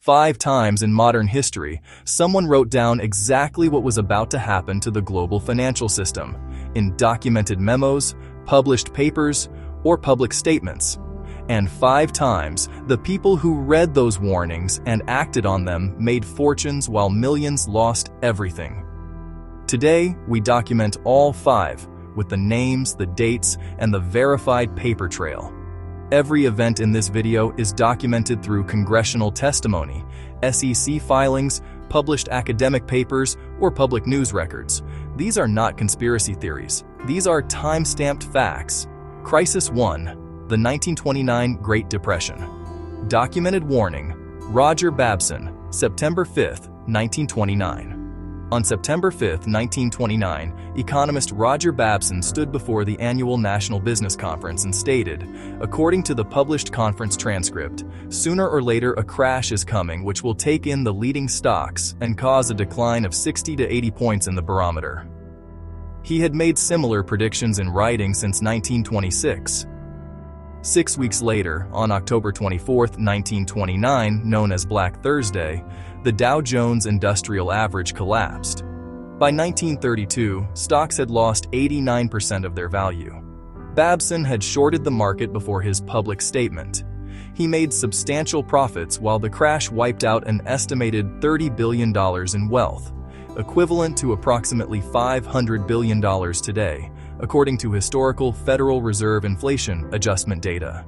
5 times in modern history, someone wrote down exactly what was about to happen to the global financial system, in documented memos, published papers, or public statements. And 5 times, the people who read those warnings and acted on them made fortunes while millions lost everything. Today, we document all 5, with the names, the dates, and the verified paper trail. Every event in this video is documented through congressional testimony, SEC filings, published academic papers, or public news records. These are not conspiracy theories. These are time-stamped facts. Crisis 1. The 1929 Great Depression. Documented warning. Roger Babson, September 5, 1929. On September 5, 1929, economist Roger Babson stood before the annual National Business Conference and stated, according to the published conference transcript, sooner or later a crash is coming which will take in the leading stocks and cause a decline of 60 to 80 points in the barometer. He had made similar predictions in writing since 1926. 6 weeks later, on October 24, 1929, known as Black Thursday, the Dow Jones Industrial Average collapsed. By 1932, stocks had lost 89% of their value. Babson had shorted the market before his public statement. He made substantial profits while the crash wiped out an estimated $30 billion in wealth, equivalent to approximately $500 billion today, according to historical Federal Reserve inflation adjustment data.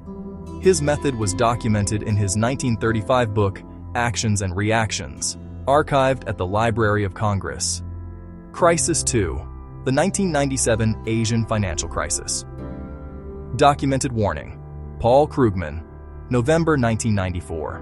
His method was documented in his 1935 book, Actions and Reactions, archived at the Library of Congress. Crisis 2. The 1997 Asian financial crisis. Documented warning. Paul Krugman, November 1994.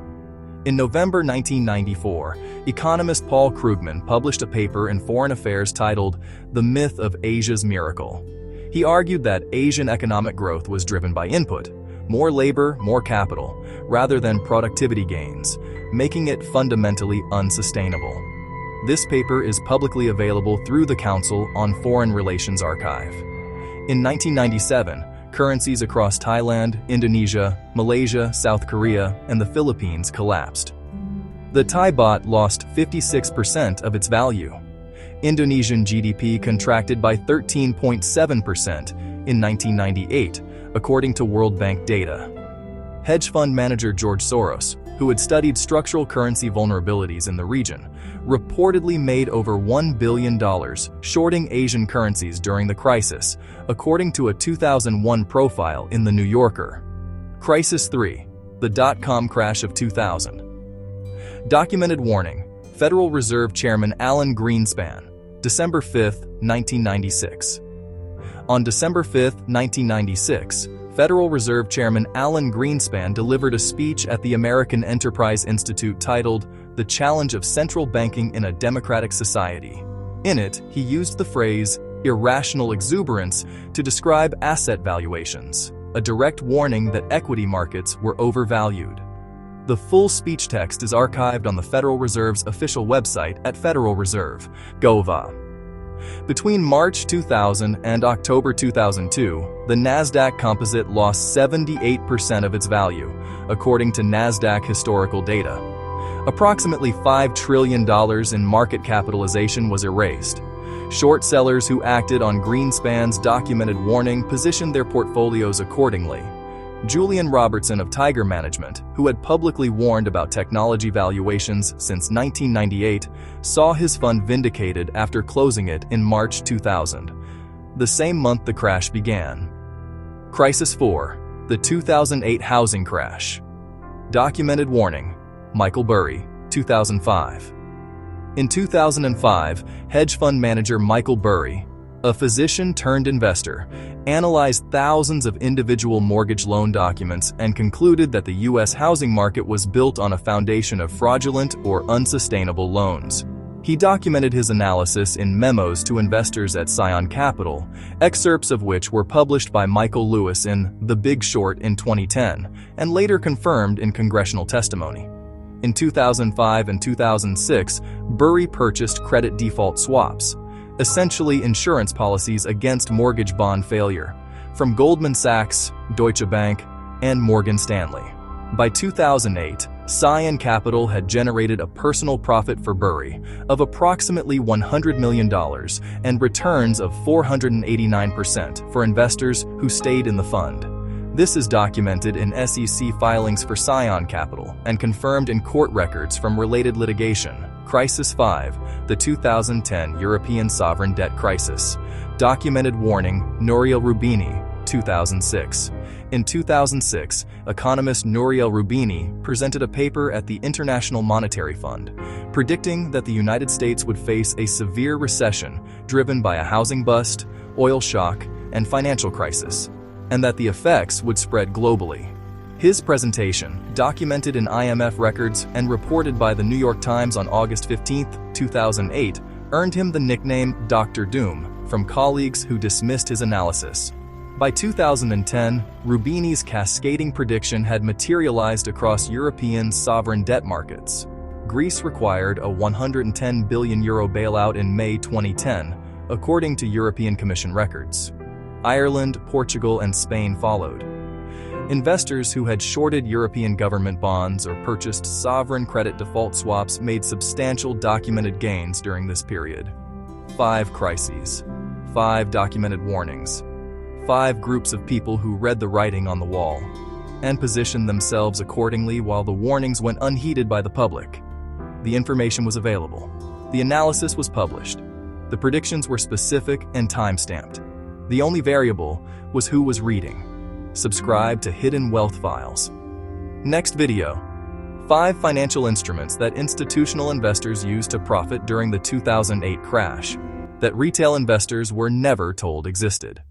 In November 1994, economist Paul Krugman published a paper in Foreign Affairs titled The Myth of Asia's Miracle. He argued that Asian economic growth was driven by input, more labor, more capital, rather than productivity gains, making it fundamentally unsustainable. This paper is publicly available through the Council on Foreign Relations Archive. In 1997, currencies across Thailand, Indonesia, Malaysia, South Korea, and the Philippines collapsed. The Thai baht lost 56% of its value. Indonesian GDP contracted by 13.7% in 1998, according to World Bank data. Hedge fund manager George Soros, who had studied structural currency vulnerabilities in the region, reportedly made over $1 billion shorting Asian currencies during the crisis, according to a 2001 profile in The New Yorker. Crisis 3. The dot-com crash of 2000. Documented warning. Federal Reserve Chairman Alan Greenspan, December 5, 1996. On December 5, 1996, Federal Reserve Chairman Alan Greenspan delivered a speech at the American Enterprise Institute titled The Challenge of Central Banking in a Democratic Society. In it, he used the phrase irrational exuberance to describe asset valuations, a direct warning that equity markets were overvalued. The full speech text is archived on the Federal Reserve's official website at federalreserve.gov. Between March 2000 and October 2002, the NASDAQ Composite lost 78% of its value, according to NASDAQ historical data. Approximately $5 trillion in market capitalization was erased. Short sellers who acted on Greenspan's documented warning positioned their portfolios accordingly. Julian Robertson of Tiger Management, who had publicly warned about technology valuations since 1998, saw his fund vindicated after closing it in March 2000. The same month the crash began. Crisis 4. The 2008 housing crash. Documented warning. Michael Burry, 2005. In 2005, hedge fund manager Michael Burry, a physician turned investor, analyzed thousands of individual mortgage loan documents and concluded that the U.S. housing market was built on a foundation of fraudulent or unsustainable loans. He documented his analysis in memos to investors at Scion Capital, excerpts of which were published by Michael Lewis in The Big Short in 2010 and later confirmed in congressional testimony. In 2005 and 2006, Burry purchased credit default swaps, essentially insurance policies against mortgage bond failure, from Goldman Sachs, Deutsche Bank, and Morgan Stanley. By 2008, Cyan Capital had generated a personal profit for Burry of approximately $100 million and returns of 489% for investors who stayed in the fund. This is documented in SEC filings for Cyan Capital and confirmed in court records from related litigation. Crisis 5, the 2010 European sovereign debt crisis. Documented warning, Nouriel Roubini, 2006. In 2006, economist Nouriel Roubini presented a paper at the International Monetary Fund, predicting that the United States would face a severe recession driven by a housing bust, oil shock, and financial crisis, and that the effects would spread globally. His presentation, documented in IMF records and reported by the New York Times on August 15, 2008, earned him the nickname Dr. Doom from colleagues who dismissed his analysis. By 2010, Roubini's cascading prediction had materialized across European sovereign debt markets. Greece required a €110 billion bailout in May 2010, according to European Commission records. Ireland, Portugal, and Spain followed. Investors who had shorted European government bonds or purchased sovereign credit default swaps made substantial documented gains during this period. 5 crises. 5 documented warnings. 5 groups of people who read the writing on the wall and positioned themselves accordingly while the warnings went unheeded by the public. The information was available. The analysis was published. The predictions were specific and time-stamped. The only variable was who was reading. Subscribe to Hidden Wealth Files. Next video. 5 financial instruments that institutional investors used to profit during the 2008 crash that retail investors were never told existed.